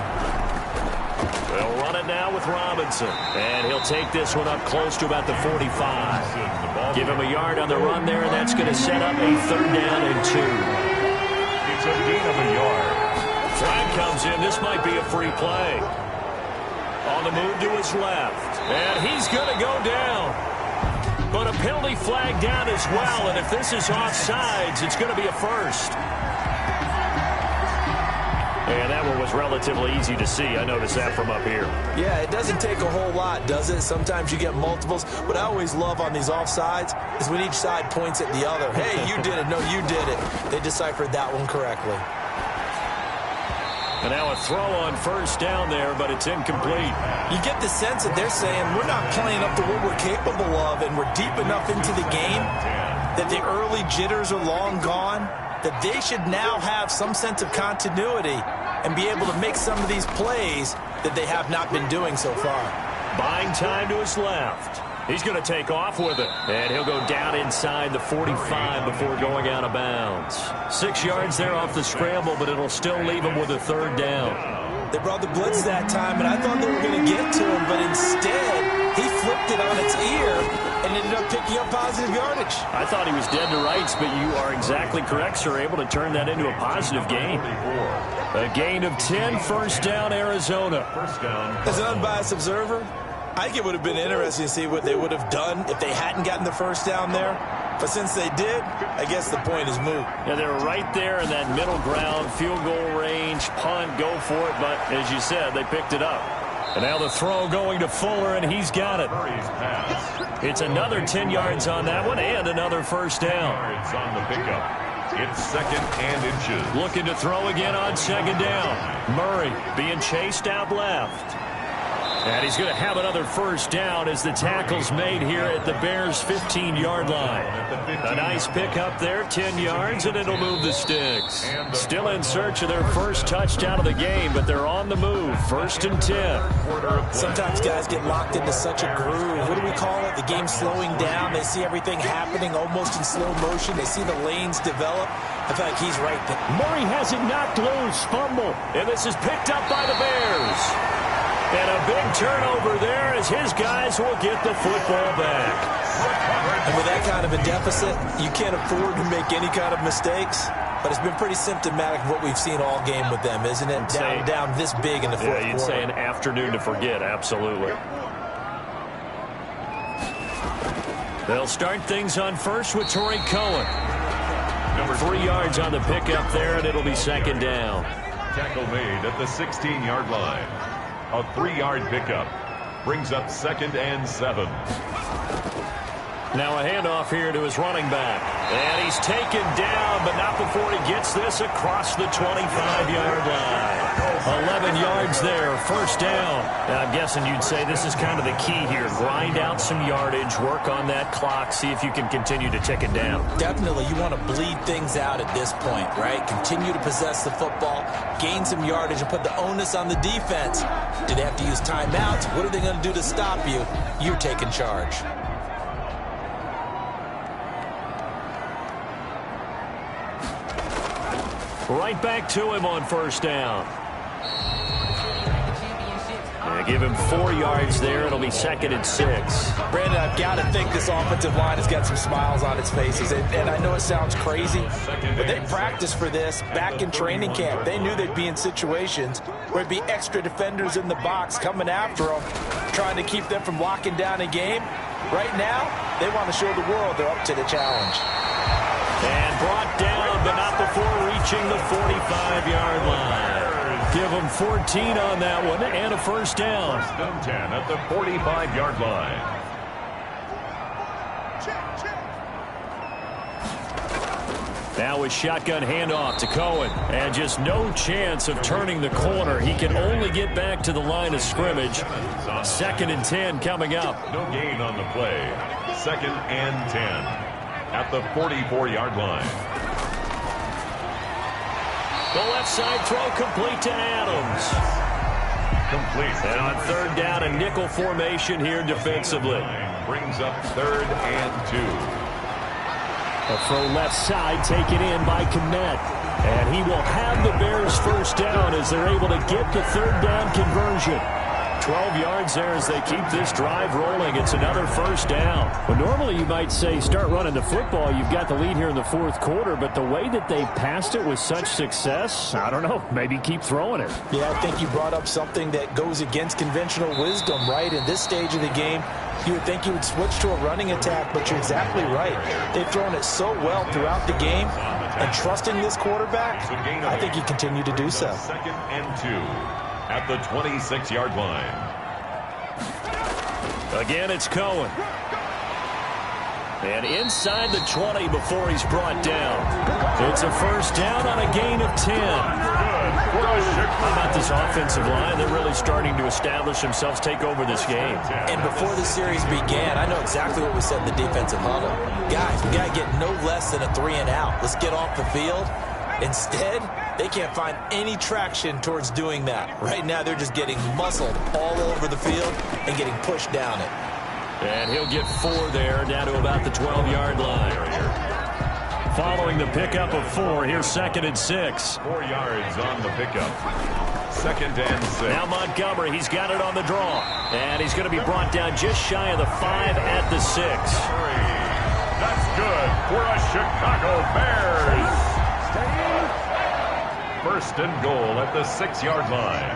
They'll run it now with Robinson, and he'll take this one up close to about the 45. Give him a yard on the run there, and that's going to set up a 3rd down and 2. It's a gain of a yard. Flag comes in. This might be a free play. On the move to his left, and he's going to go down. But a penalty flag down as well, and if this is offsides, it's going to be a first. And that one was relatively easy to see. I noticed that from up here. Yeah, it doesn't take a whole lot, does it? Sometimes you get multiples. What I always love on these offsides is when each side points at the other. Hey, you did it. No, you did it. They deciphered that one correctly. And now a throw on 1st down there, but it's incomplete. You get the sense that they're saying we're not playing up to what we're capable of, and we're deep enough into the game that the early jitters are long gone, that they should now have some sense of continuity and be able to make some of these plays that they have not been doing so far. Buying time to his left. He's going to take off with it, and he'll go down inside the 45 before going out of bounds. 6 yards there off the scramble, but it'll still leave him with a 3rd down. They brought the blitz that time, and I thought they were going to get to him, but instead he flipped it on its ear and ended up picking up positive yardage. I thought he was dead to rights, but you are exactly correct, sir. Able to turn that into a positive gain. A gain of 10, 1st down, Arizona. As an unbiased observer, I think it would have been interesting to see what they would have done if they hadn't gotten the 1st down there. But since they did, I guess the point is moot. Yeah, they're right there in that middle ground, field goal range, punt, go for it. But as you said, they picked it up. And now the throw going to Fuller, and he's got it. It's another 10 yards on that one and another 1st down. Yards on the pickup. It's 2nd and inches. Looking to throw again on 2nd down. Murray being chased out left. And he's going to have another 1st down as the tackle's made here at the Bears' 15-yard line. A nice pickup there, 10 yards, and it'll move the sticks. Still in search of their first touchdown of the game, but they're on the move. 1st and 10. Sometimes guys get locked into such a groove. What do we call it? The game slowing down. They see everything happening almost in slow motion. They see the lanes develop. I feel like he's right there. Murray has it knocked loose. Fumble. And this is picked up by the Bears. And a big turnover there as his guys will get the football back. And with that kind of a deficit, you can't afford to make any kind of mistakes. But it's been pretty symptomatic of what we've seen all game with them, isn't it? Down this big in the fourth quarter. Yeah, you'd say an afternoon to forget, absolutely. They'll start things on first with Torrey Cohen. 3 yards on the pickup there, and it'll be second down. Tackle made at the 16-yard line. A 3-yard pickup brings up 2nd and 7. Now a handoff here to his running back. And he's taken down, but not before he gets this across the 25-yard line. 11 yards there, first down. And I'm guessing you'd say this is kind of the key here. Grind out some yardage, work on that clock, see if you can continue to tick it down. Definitely, you want to bleed things out at this point, right? Continue to possess the football, gain some yardage, and put the onus on the defense. Do they have to use timeouts? What are they going to do to stop you? You're taking charge. Right back to him on first down. And give him 4 yards there. It'll be 2nd and 6. Brandon, I've got to think this offensive line has got some smiles on its faces. And I know it sounds crazy, but they practiced for this back in training camp. They knew they'd be in situations where it'd be extra defenders in the box coming after them, trying to keep them from locking down a game. Right now, they want to show the world they're up to the challenge. And brought down, but not before reaching the 45-yard line. Give them 14 on that one and a first down. 1st and 10 at the 45-yard line. Now a shotgun handoff to Cohen. And just no chance of turning the corner. He can only get back to the line of scrimmage. 2nd and 10 coming up. No gain on the play. 2nd and 10. At the 44-yard line. The left side throw complete to Adams. Complete. And on 3rd down, a nickel formation here defensively. Brings up 3rd and 2. A throw left side taken in by Kmet. And he will have the Bears first down as they're able to get the 3rd down conversion. 12 yards there as they keep this drive rolling. It's another first down. Well, normally you might say start running the football. You've got the lead here in the 4th quarter, but the way that they passed it with such success, I don't know, maybe keep throwing it. Yeah, I think you brought up something that goes against conventional wisdom, right? In this stage of the game, you would think you would switch to a running attack, but you're exactly right. They've thrown it so well throughout the game, and trusting this quarterback, I think you continue to do so. 2nd and 2. At the 26-yard line. Again, it's Cohen. And inside the 20 before he's brought down. It's a first down on a gain of 10. How about this offensive line? They're really starting to establish themselves, take over this game. And before the series began, I know exactly what we said in the defensive huddle. Guys, we got to get no less than a 3 and out. Let's get off the field. Instead, they can't find any traction towards doing that. Right now, they're just getting muscled all over the field and getting pushed down it. And he'll get 4 there, down to about the 12-yard line. Following the pickup of 4, here's 2nd and 6. 4 yards on the pickup. 2nd and 6. Now Montgomery, he's got it on the draw. And he's going to be brought down just shy of the 5 at the 6. That's good for a Chicago Bears. 1st and goal at the 6-yard line.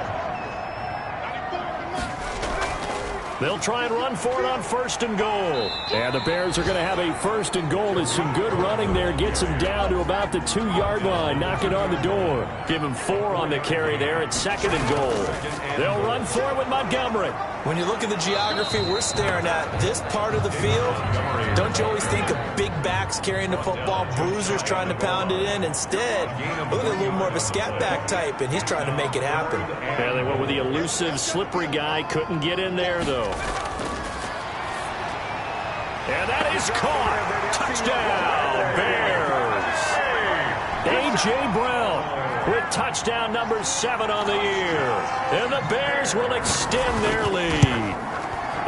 They'll try and run for it on 1st and goal. And the Bears are going to have a 1st and goal as some good running there gets him down to about the 2-yard line. Knock it on the door. Give him 4 on the carry there at 2nd and goal. They'll run for it with Montgomery. When you look at the geography we're staring at, this part of the field, don't you always think of big backs carrying the football, bruisers trying to pound it in? Instead, look at a little more of a scat back type, and he's trying to make it happen. Yeah, they went with the elusive, slippery guy. Couldn't get in there, though. And that is caught. Touchdown, Bears. A.J. Brown with touchdown number 7 on the year. And the Bears will extend their lead.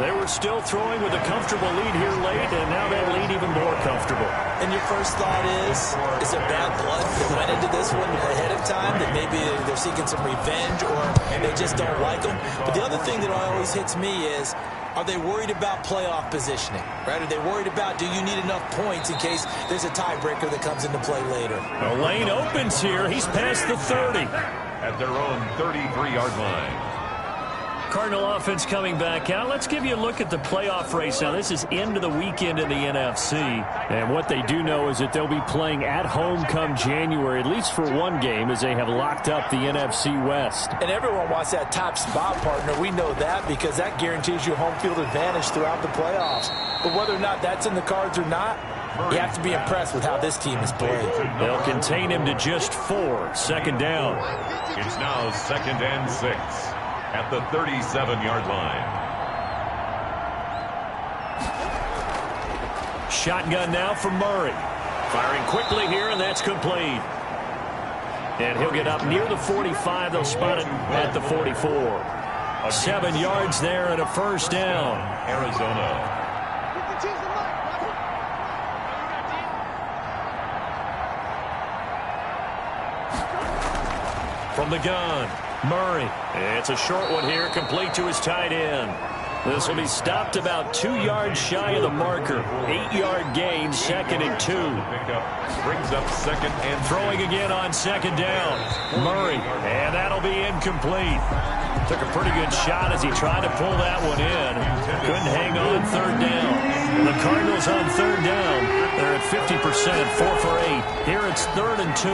They were still throwing with a comfortable lead here late, and now that lead even more comfortable. And your first thought is there bad blood that went into this one ahead of time, that maybe they're seeking some revenge or they just don't like them? But the other thing that always hits me is, are they worried about playoff positioning, right? Are they worried about, do you need enough points in case there's a tiebreaker that comes into play later? The lane opens here. He's past the 30. At their own 33-yard line. Cardinal offense coming back out. Let's give you a look at the playoff race. Now, this is into the weekend in the NFC. And what they do know is that they'll be playing at home come January, at least for one game, as they have locked up the NFC West. And everyone wants that top spot, partner. We know that because that guarantees you home field advantage throughout the playoffs. But whether or not that's in the cards or not, you have to be impressed with how this team is played. They'll contain him to just 4. Second down. It's now 2nd and 6 at the 37-yard line. Shotgun now for Murray. Firing quickly here, and that's complete. And he'll get up near the 45. They'll spot it at the 44. 7 yards there and a first down. Arizona. From the gun, Murray. It's a short one here, complete to his tight end. This will be stopped about 2 yards shy of the marker. 8-yard gain, 2nd and 2. Brings up 2nd and throwing again on 2nd down. Murray, and that'll be incomplete. Took a pretty good shot as he tried to pull that one in. Couldn't hang on 3rd down. The Cardinals on 3rd down. They're at 50%, 4 for 8. Here it's 3rd and 2.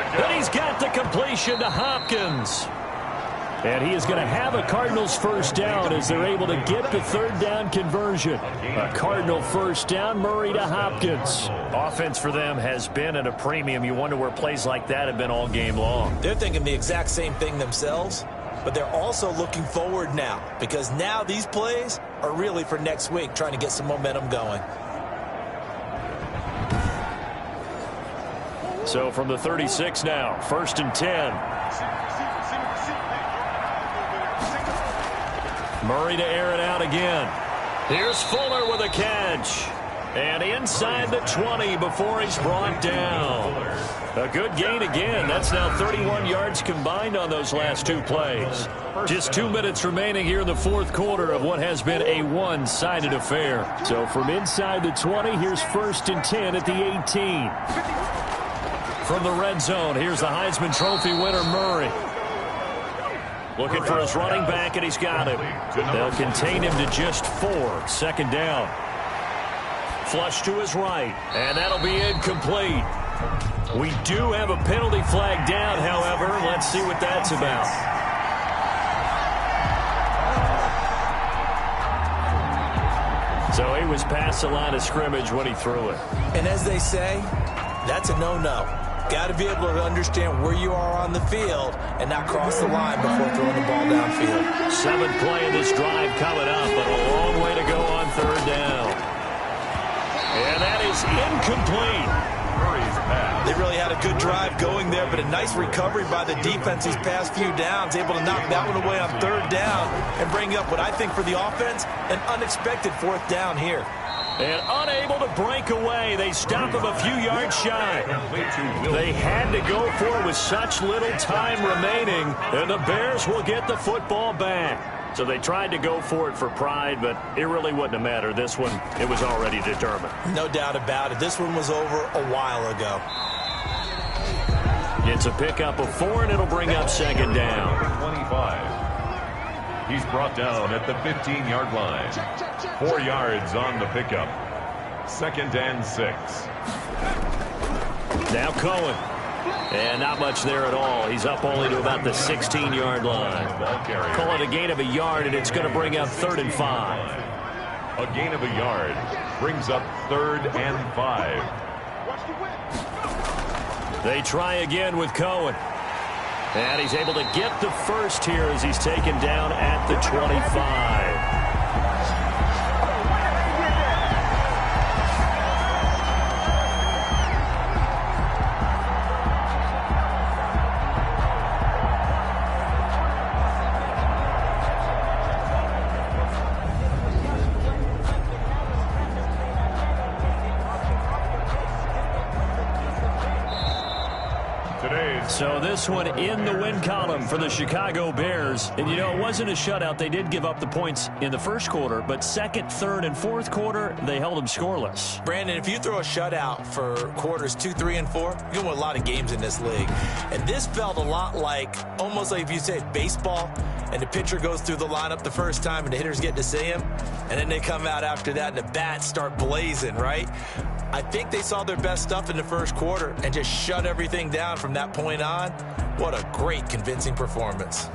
And he's got the completion to Hopkins. And he is going to have a Cardinals first down as they're able to get the 3rd down conversion. A Cardinal first down, Murray to Hopkins. Offense for them has been at a premium. You wonder where plays like that have been all game long. They're thinking the exact same thing themselves, but they're also looking forward now because now these plays are really for next week, trying to get some momentum going. So from the 36 now, 1st and 10. Murray to air it out again. Here's Fuller with a catch. And inside the 20 before he's brought down. A good gain again. That's now 31 yards combined on those last 2 plays. Just 2 minutes remaining here in the 4th quarter of what has been a one-sided affair. So from inside the 20, here's 1st and 10 at the 18. From the red zone, here's the Heisman Trophy winner, Murray. Looking for his running back, and he's got him. They'll contain him to just 4. 2nd down. Flush to his right, and that'll be incomplete. We do have a penalty flag down, however. Let's see what that's about. So he was past the line of scrimmage when he threw it. And as they say, that's a no-no. Got to be able to understand where you are on the field and not cross the line before throwing the ball downfield. 7th play of this drive coming up, but a long way to go on 3rd down. And that is incomplete. They really had a good drive going there, but a nice recovery by the defense these past few downs, able to knock that one away on 3rd down and bring up what I think for the offense, an unexpected 4th down here. And unable to break away. They stop him a few yards shy. They had to go for it with such little time remaining, and the Bears will get the football back. So they tried to go for it for pride, but it really wouldn't have mattered. This one, it was already determined. No doubt about it. This one was over a while ago. It's a pickup of 4, and it'll bring up 2nd down. 25. He's brought down at the 15-yard line. 4 yards on the pickup. 2nd and 6. Now Cohen. And not much there at all. He's up only to about the 16-yard line. Call it a gain of a yard, and it's going to bring up 3rd and 5. A gain of a yard brings up 3rd and 5. They try again with Cohen. And he's able to get the first here as he's taken down at the 25. So this one in the win column for the Chicago Bears. And, you know, it wasn't a shutout. They did give up the points in the 1st quarter, but 2nd, 3rd, and 4th quarter, they held them scoreless. Brandon, if you throw a shutout for quarters 2, 3, and 4, you're going to win a lot of games in this league. And this felt a lot like, almost like if you said baseball, and the pitcher goes through the lineup the first time and the hitters get to see him, and then they come out after that and the bats start blazing, right? I think they saw their best stuff in the first quarter and just shut everything down from that point on. What a great, convincing performance.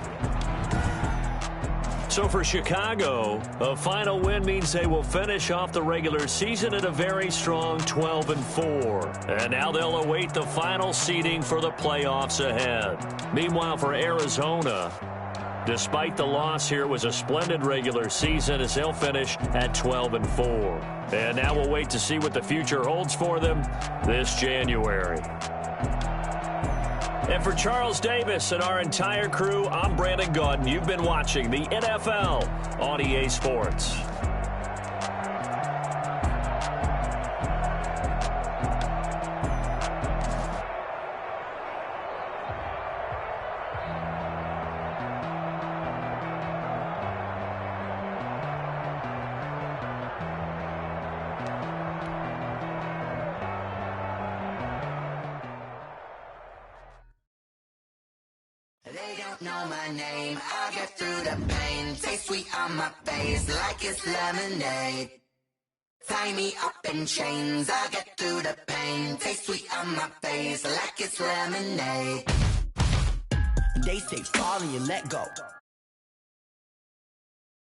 So for Chicago, a final win means they will finish off the regular season at a very strong 12-4. And now they'll await the final seeding for the playoffs ahead. Meanwhile, for Arizona, despite the loss here, it was a splendid regular season as they'll finish at 12-4. And now we'll wait to see what the future holds for them this January. And for Charles Davis and our entire crew, I'm Brandon Gaudin. You've been watching the NFL on EA Sports. They don't know my name, I'll get through the pain. Taste sweet on my face like it's lemonade. Tie me up in chains, I'll get through the pain. Taste sweet on my face like it's lemonade. They say fall and you let go.